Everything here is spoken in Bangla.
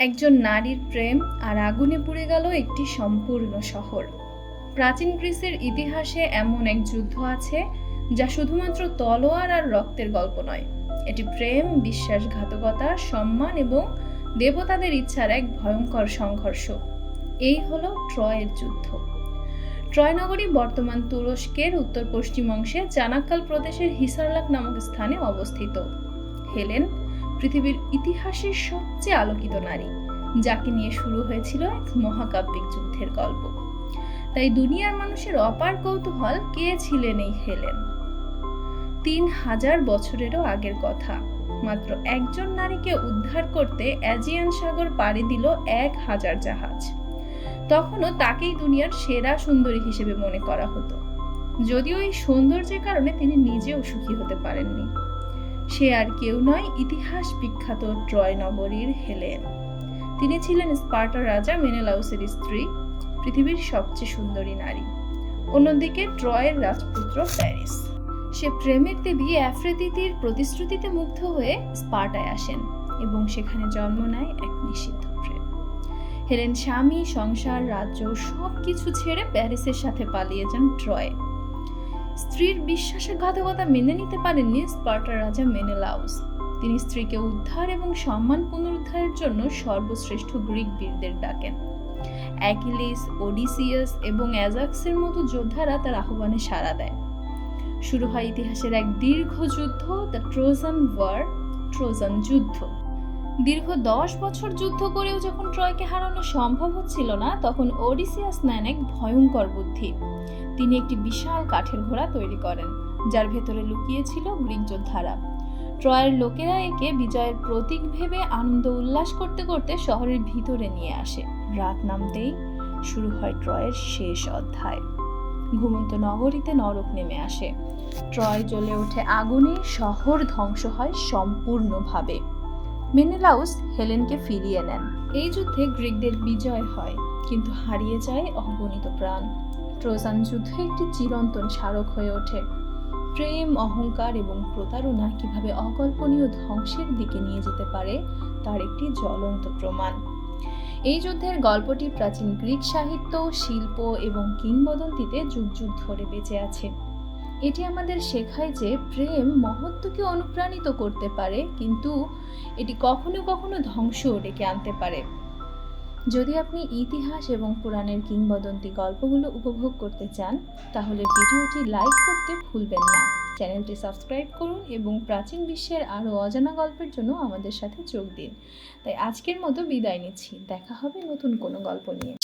একজন নারীর প্রেম আর আগুনে পুড়ে গেল একটি সম্পূর্ণ শহর। প্রাচীন গ্রিসের ইতিহাসে এমন এক যুদ্ধ আছে যা শুধুমাত্র তলোয়ার আর রক্তের গল্প নয়। এটি প্রেম, বিশ্বাসঘাতকতা, সম্মান এবং দেবতাদের ইচ্ছার এক ভয়ঙ্কর সংঘর্ষ। এই হলো ট্রয়ের যুদ্ধ। ট্রয় নগরী বর্তমান তুরস্কের উত্তর পশ্চিম অংশে চানাক্কাল প্রদেশের হিসারলাক নামক স্থানে অবস্থিত। হেলেন পৃথিবীর ইতিহাসের সবচেয়ে আলোকিত নারী, যাকে নিয়ে শুরু হয়েছিল এক মহাকাব্যিক যুদ্ধের গল্প। তাই দুনিয়ার মানুষের অপার কৌতূহল, কে ছিলেন এই হেলেন। 3000 বছরেরও আগের কথা। মাত্র একজন নারীকে উদ্ধার করতে অ্যাজিয়ান সাগর পাড়ি দিল 1000 জাহাজ। তখনও তাকেই দুনিয়ার সেরা সুন্দরী হিসেবে মনে করা হতো, যদিও এই সৌন্দর্যের কারণে তিনি নিজেও সুখী হতে পারেননি। সে আর কেউ নয়, ইতিহাস বিখ্যাত ট্রয় নগরীর হেলেন। তিনি ছিলেন স্পার্টার রাজা মেনেলাউসের স্ত্রী, পৃথিবীর সবচেয়ে সুন্দরী নারী। অন্যদিকে ট্রয়ের রাজপুত্র প্যারিস। সে প্রেমের দেবী অ্যাফ্রোদিতের প্রতিশ্রুতিতে মুগ্ধ হয়ে স্পার্টায় আসেন এবং সেখানে জন্ম নেয় এক নিষিদ্ধ প্রেম। হেলেন স্বামী, সংসার, রাজ্য সবকিছু ছেড়ে প্যারিসের সাথে পালিয়ে যান ট্রয়ে। স্ত্রীর বিশ্বাসঘাতকতা মেনে নিতে পারেননি স্পার্টার রাজা মেনেলাউস। তিনি স্ত্রীকে উদ্ধার এবং সম্মান পুনরুদ্ধারের জন্য সর্বশ্রেষ্ঠ গ্রিক বীরদের ডাকেন। অ্যাকিলিস, ওডিসিয়াস এবং অ্যাজাক্সের মতো যোদ্ধারা তার আহ্বানে সাড়া দেয়। শুরু হয় ইতিহাসের এক দীর্ঘ যুদ্ধ, দ্য ট্রোজান ওয়ার, ট্রোজান যুদ্ধ। দীর্ঘ 10 বছর যুদ্ধ করেও যখন ট্রয়কে হারানো সম্ভব হচ্ছিল না, তখন ওডিসিয়াস নেন এক ভয়ঙ্কর বুদ্ধি। তিনি একটি বিশাল কাঠের ঘোড়া তৈরি করেন, যার ভেতরে লুকিয়ে ছিল গ্রিক যোদ্ধারা। ট্রয়ের লোকেরা একে বিজয়ের প্রতীক ভেবে আনন্দ উল্লাস করতে করতে শহরের ভিতরে নিয়ে আসে। রাত নামতেই শুরু হয় ট্রয়ের শেষ অধ্যায়। ঘুমন্ত নগরীতে নরক নেমে আসে। ট্রয় জ্বলে ওঠে আগুনে, শহর ধ্বংস হয় সম্পূর্ণভাবে। মেনেলাউস হেলেনকে ফিরিয়ে নেন। এই যুদ্ধে গ্রিকদের বিজয় হয়, কিন্তু হারিয়ে যায় অগণিত প্রাণ। ট্রোজান যুদ্ধ একটি চিরন্তন স্মারক হয়ে ওঠে। প্রেম, অহংকার এবং প্রতারণা কিভাবে অকল্পনীয় ধ্বংসের দিকে নিয়ে যেতে পারে তার একটি জ্বলন্ত প্রমাণ। এই যুদ্ধের গল্পটি প্রাচীন গ্রিক সাহিত্য, শিল্প এবং কিংবদন্তিতে যুগ যুগ ধরে বেঁচে আছে। এটি আমাদের শেখায় যে প্রেম মহত্বকে অনুপ্রাণিত করতে পারে, কিন্তু এটি কখনো কখনো ধ্বংসও ডেকে আনতে পারে। যদি আপনি ইতিহাস এবং পুরাণের কিংবদন্তি গল্পগুলো উপভোগ করতে চান, তাহলে ভিডিওটি লাইক করতে ভুলবেন না। চ্যানেলটি সাবস্ক্রাইব করুন এবং প্রাচীন বিশ্বের আরও অজানা গল্পের জন্য আমাদের সাথে যোগ দিন। তাই আজকের মতো বিদায় নিচ্ছি। দেখা হবে নতুন কোনো গল্প নিয়ে।